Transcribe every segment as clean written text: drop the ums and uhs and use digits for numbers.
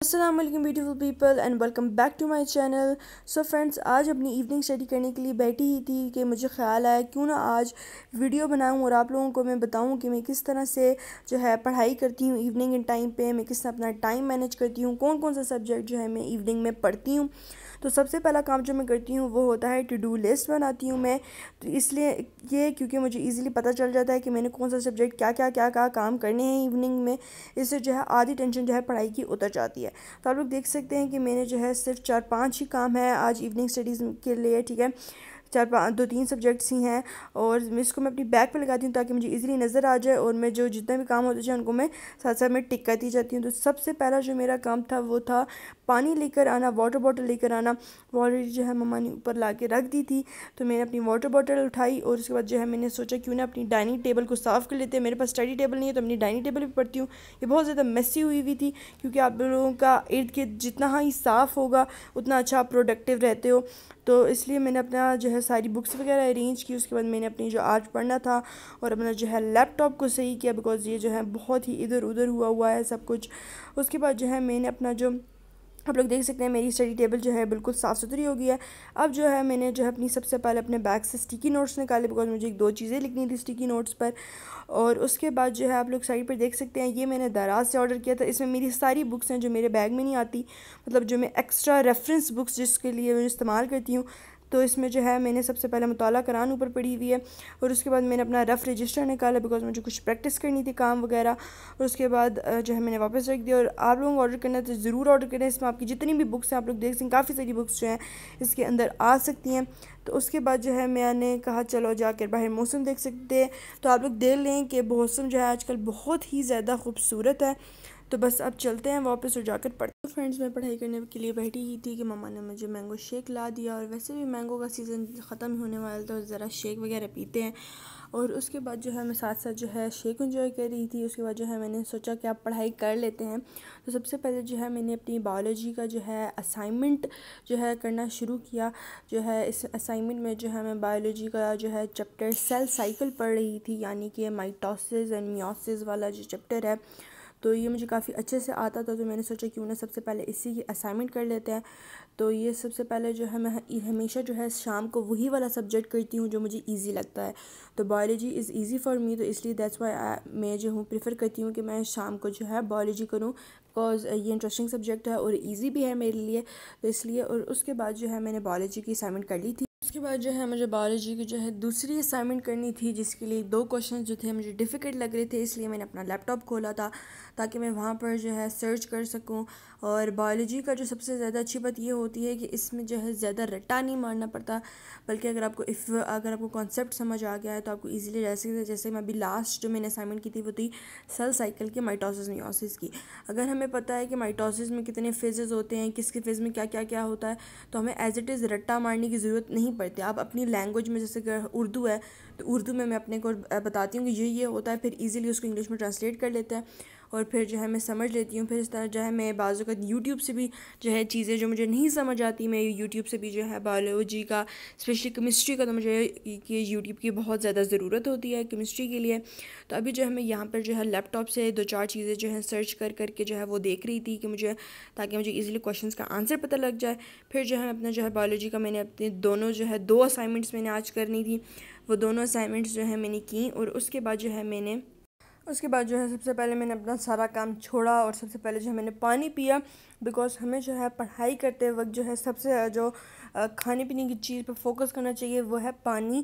अस्सलाम वालेकुम beautiful people and welcome back to my channel. So friends, आज अपनी इवनिंग स्टडी करने के लिए बैठी ही थी कि मुझे ख्याल आया क्यों ना आज वीडियो बनाऊं और आप लोगों को मैं बताऊं कि मैं किस तरह से जो है पढ़ाई करती हूँ इवनिंग इन टाइम पे, मैं किस तरह अपना टाइम मैनेज करती हूँ, कौन कौन सा सब्जेक्ट जो है मैं इवनिंग में पढ़ती हूँ। तो सबसे पहला काम जो मैं करती हूँ वो होता है टू डू लिस्ट बनाती हूँ मैं। तो इसलिए ये क्योंकि मुझे इजीली पता चल जाता है कि मैंने कौन सा सब्जेक्ट क्या काम करने हैं इवनिंग में। इससे जो है आधी टेंशन जो है पढ़ाई की उतर जाती है। तो आप लोग देख सकते हैं कि मैंने जो है सिर्फ 4-5 ही काम है आज इवनिंग स्टडीज़ के लिए, ठीक है। 2-3 सब्जेक्ट्स ही हैं और मैं इसको मैं अपनी बैग पे लगाती हूँ ताकि मुझे इजीली नज़र आ जाए और मैं जो जितने भी काम होते जाए उनको मैं साथ साथ में टिक करती जाती हूँ। तो सबसे पहला जो मेरा काम था वो था पानी लेकर आना, वाटर बॉटल लेकर आना। वो ऑलरेडी जो है मम्मा ने ऊपर ला के रख दी थी, तो मैंने अपनी वाटर बॉटल उठाई और उसके बाद जो है मैंने सोचा क्यों ना अपनी डाइनिंग टेबल को साफ़ कर लेते हैं। मेरे पास स्टडी टेबल नहीं है तो अपनी डाइनिंग टेबल भी पढ़ती हूँ। ये बहुत ज़्यादा मेसी हुई थी क्योंकि आप लोगों का इर्द गिर्द जितना ही साफ़ होगा उतना अच्छा आप प्रोडक्टिव रहते हो। तो इसलिए मैंने अपना जो है सारी बुक्स वगैरह अरेंज की। उसके बाद मैंने अपनी जो आज पढ़ना था और अपना जो है लैपटॉप को सही किया बिकॉज़ ये जो है बहुत ही इधर उधर हुआ है सब कुछ। उसके बाद जो है मैंने अपना जो आप लोग देख सकते हैं मेरी स्टडी टेबल जो है बिल्कुल साफ़ सुथरी हो गई है। अब जो है मैंने जो है अपनी सबसे पहले अपने बैग से स्टिकी नोट्स निकाले बिकॉज मुझे 1-2 चीज़ें लिखनी थी स्टिकी नोट्स पर। और उसके बाद जो है आप लोग साइड पर देख सकते हैं ये मैंने दराज से ऑर्डर किया था। इसमें मेरी सारी बुक्स हैं जो मेरे बैग में नहीं आती, मतलब जो मैं एक्स्ट्रा रेफरेंस बुक्स जिसके लिए मैं इस्तेमाल करती हूँ। तो इसमें जो है मैंने सबसे पहले मुताला कुरान ऊपर पड़ी हुई है और उसके बाद मैंने अपना रफ़ रजिस्टर निकाला बिकॉज मुझे कुछ प्रैक्टिस करनी थी काम वगैरह। और उसके बाद जो है मैंने वापस रख दिया। और आप लोगों को ऑर्डर करना है तो ज़रूर ऑर्डर करें। इसमें आपकी जितनी भी बुक्स हैं आप लोग देख सकते हैं काफ़ी सारी बुक्स जो हैं इसके अंदर आ सकती हैं। तो उसके बाद जो है मैंने कहा चलो जाकर बाहर मौसम देख सकते हैं। तो आप लोग देख लें कि मौसम जो है आजकल बहुत ही ज़्यादा खूबसूरत है। तो बस अब चलते हैं वापस और जाकर पढ़ते। तो फ्रेंड्स, मैं पढ़ाई करने के लिए बैठी ही थी कि मम्मा ने मुझे मैंगो शेक ला दिया और वैसे भी मैंगो का सीज़न ख़त्म होने वाला तो ज़रा शेक वगैरह पीते हैं। और उसके बाद जो है मैं साथ साथ जो है शेक एंजॉय कर रही थी। उसके बाद जो है मैंने सोचा कि आप पढ़ाई कर लेते हैं। तो सबसे पहले जो है मैंने अपनी बायोलॉजी का जो है असाइनमेंट जो है करना शुरू किया। जो है इस असाइनमेंट में जो है मैं बायोलॉजी का जो है चैप्टर सेल साइकिल पढ़ रही थी, यानी कि माइटोसिस एंड मियोसिस वाला जो चैप्टर है। तो ये मुझे काफ़ी अच्छे से आता था तो मैंने सोचा क्यों ना सबसे पहले इसी की असाइनमेंट कर लेते हैं। तो ये सबसे पहले जो है मैं हमेशा जो है शाम को वही वाला सब्जेक्ट करती हूँ जो मुझे इजी लगता है। तो biology is easy for me, तो इसलिए दैट्स वाई मैं जो हूँ प्रेफर करती हूँ कि मैं शाम को जो है बायोलॉजी करूँ बिकॉज ये इंटरेस्टिंग सब्जेक्ट है और ईजी भी है मेरे लिए, तो इसलिए। और उसके बाद जो है मैंने बायोलॉजी की असाइनमेंट कर ली थी। उसके बाद जो है मुझे बायोलॉजी की जो है दूसरी असाइनमेंट करनी थी जिसके लिए 2 क्वेश्चन जो थे मुझे डिफ़िकल्ट लग रहे थे, इसलिए मैंने अपना लैपटॉप खोला था ताकि मैं वहाँ पर जो है सर्च कर सकूँ। और बायोलॉजी का जो सबसे ज़्यादा अच्छी बात ये होती है कि इसमें जो है ज़्यादा रट्टा नहीं मारना पड़ता, बल्कि अगर आपको कॉन्सेप्ट समझ आ गया है तो आपको ईजिली रह सकते हैं। जैसे मैं अभी लास्ट जो मैंने असाइनमेंट की थी वो थी सेल साइकिल के माइटोसिस मियोसिस की। अगर हमें पता है कि माइटोसिस में कितने फेजेस होते हैं, किसके फेज़ में क्या होता है, तो हमें एज इट इज़ रट्टा मारने की ज़रूरत नहीं पड़ती। आप अपनी लैंग्वेज में, जैसे अगर उर्दू है तो उर्दू में मैं अपने को बताती हूँ कि ये होता है, फिर इजीली उसको इंग्लिश में ट्रांसलेट कर लेते हैं और फिर जो है मैं समझ लेती हूँ। फिर इस तरह जो है मैं बाज़ वक़्त यूट्यूब से भी जो है चीज़ें जो मुझे नहीं समझ आती, मैं यूट्यूब से भी जो है बायोलॉजी का स्पेशली केमिस्ट्री का, तो मुझे कि यूट्यूब की बहुत ज़्यादा ज़रूरत होती है केमिस्ट्री के लिए। तो अभी जो है मैं यहाँ पर जो है लैपटॉप से 2-4 चीज़ें जो है सर्च करके जो है वो देख रही थी कि मुझे, ताकि मुझे ईजिली क्वेश्चंस का आंसर पता लग जाए। फिर जो है अपना जो है बायोलॉजी का मैंने अपने दोनों जो है 2 असाइनमेंट्स मैंने आज करनी थी, वो दोनों असाइनमेंट्स जो है मैंने की। और उसके बाद जो है सबसे पहले मैंने अपना सारा काम छोड़ा और सबसे पहले जो है मैंने पानी पिया बिकॉज हमें जो है पढ़ाई करते वक्त जो है सबसे जो खाने पीने की चीज़ पर फोकस करना चाहिए वो है पानी।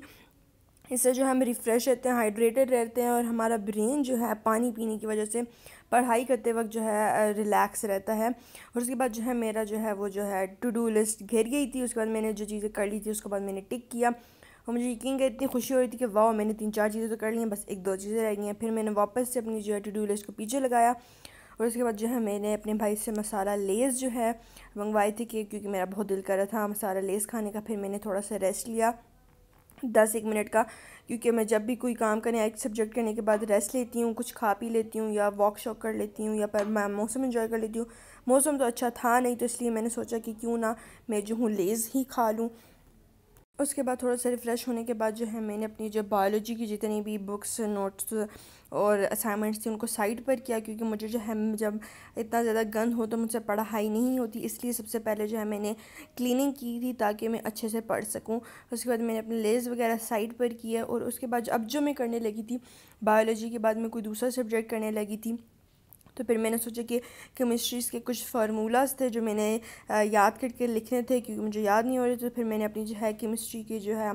इससे जो हम रिफ़्रेश रहते हैं, हाइड्रेटेड रहते हैं और हमारा ब्रेन जो है पानी पीने की वजह से पढ़ाई करते वक्त जो है रिलैक्स रहता है। और उसके बाद जो है मेरा जो है वो जो है टू डू लिस्ट घेर गई थी। उसके बाद मैंने जो चीज़ें कर ली थी उसके बाद मैंने टिक किया और मुझे यकीन कर इतनी खुशी हो रही थी कि वाह मैंने 3-4 चीज़ें तो कर ली हैं, बस 1-2 चीज़ें रह गई हैं। फिर मैंने वापस से अपनी जो है टू डू लिस्ट को पीछे लगाया और उसके बाद जो है मैंने अपने भाई से मसाला लेस जो है मंगवाई थी कि क्योंकि मेरा बहुत दिल कर रहा था मसाला लेस खाने का। फिर मैंने थोड़ा सा रेस्ट लिया 10-1 मिनट का, क्योंकि मैं जब भी कोई काम करने एक सब्जेक्ट करने के बाद रेस्ट लेती हूँ, कुछ खा पी लेती हूँ या वॉक शॉक कर लेती हूँ या पर मैं मौसम एंजॉय कर लेती हूँ। मौसम तो अच्छा था नहीं तो इसलिए मैंने सोचा कि क्यों ना मैं जो हूँ लेज़ ही खा लूँ। उसके बाद थोड़ा सा रिफ़्रेश होने के बाद जो है मैंने अपनी जो बायोलॉजी की जितनी भी बुक्स नोट्स और असाइनमेंट्स थी उनको साइड पर किया, क्योंकि मुझे जो है जब इतना ज़्यादा गंद हो तो मुझसे पढ़ाई नहीं होती, इसलिए सबसे पहले जो है मैंने क्लीनिंग की थी ताकि मैं अच्छे से पढ़ सकूं। उसके बाद मैंने अपने लेज़ वगैरह साइड पर किया और उसके बाद अब जो मैं करने लगी थी बायोलॉजी के बाद मैं कोई दूसरा सब्जेक्ट करने लगी थी। तो फिर मैंने सोचा कि केमिस्ट्रीज़ के कुछ फार्मूलाज थे जो मैंने याद करके लिखने थे, क्योंकि मुझे याद नहीं हो रहे। तो फिर मैंने अपनी जो है केमिस्ट्री की जो है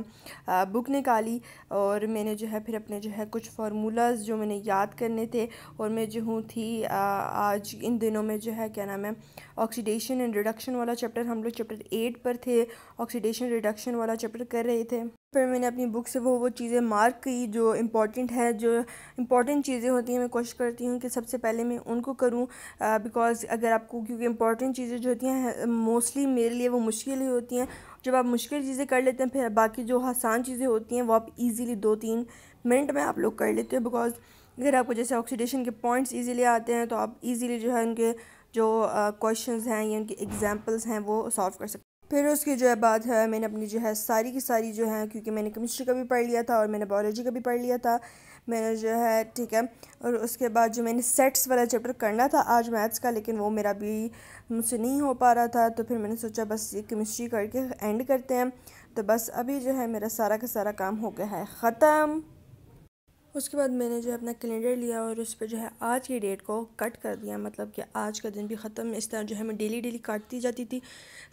बुक निकाली और मैंने जो है फिर अपने जो है कुछ फार्मूलाज जो मैंने याद करने थे। और मैं जो हूँ थी आज इन दिनों में जो है क्या नाम है ऑक्सीडेशन एंड रिडक्शन वाला चैप्टर, हम लोग चैप्टर 8 पर थे, ऑक्सीडेशन रिडक्शन वाला चैप्टर कर रहे थे। फिर मैंने अपनी बुक से वो चीज़ें मार्क की जो इम्पोर्टेंट है, जो इम्पॉर्टेंट चीज़ें होती हैं मैं कोशिश करती हूँ कि सबसे पहले मैं उनको करूँ, बिकॉज़ अगर आपको, क्योंकि इम्पॉर्टेंट चीज़ें जो होती हैं मोस्टली मेरे लिए वो मुश्किल ही होती हैं। जब आप मुश्किल चीज़ें कर लेते हैं फिर बाकी जो आसान चीज़ें होती हैं वो आप इजीली 2-3 मिनट में आप लोग कर लेते हो। बिकॉज़ अगर आपको जैसे ऑक्सीडेशन के पॉइंट्स इजीली आते हैं तो आप इजीली जो है उनके जो क्वेश्चंस हैं या उनके एग्जांपल्स हैं वो सॉल्व कर सकते हैं। फिर उसकी जो है बात है मैंने अपनी जो है सारी की सारी जो है, क्योंकि मैंने केमिस्ट्री का भी पढ़ लिया था और मैंने बायोलॉजी का भी पढ़ लिया था, मैंने जो है ठीक है। और उसके बाद जो मैंने सेट्स वाला चैप्टर करना था आज मैथ्स का, लेकिन वो मेरा भी मुझसे नहीं हो पा रहा था, तो फिर मैंने सोचा बस ये केमिस्ट्री करके एंड करते हैं। तो बस अभी जो है मेरा सारा का सारा काम हो गया है ख़त्म। उसके बाद मैंने जो है अपना कैलेंडर लिया और उस पर जो है आज की डेट को कट कर दिया, मतलब कि आज का दिन भी ख़त्म। इस तरह जो है मैं डेली डेली काटती जाती थी।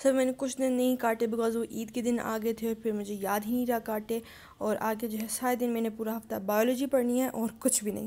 सब मैंने कुछ दिन नहीं काटे बिकॉज़ वो ईद के दिन आ गए थे और फिर मुझे याद ही नहीं रहा काटे। और आगे जो है सारे दिन मैंने पूरा हफ्ता बायोलॉजी पढ़नी है और कुछ भी नहीं।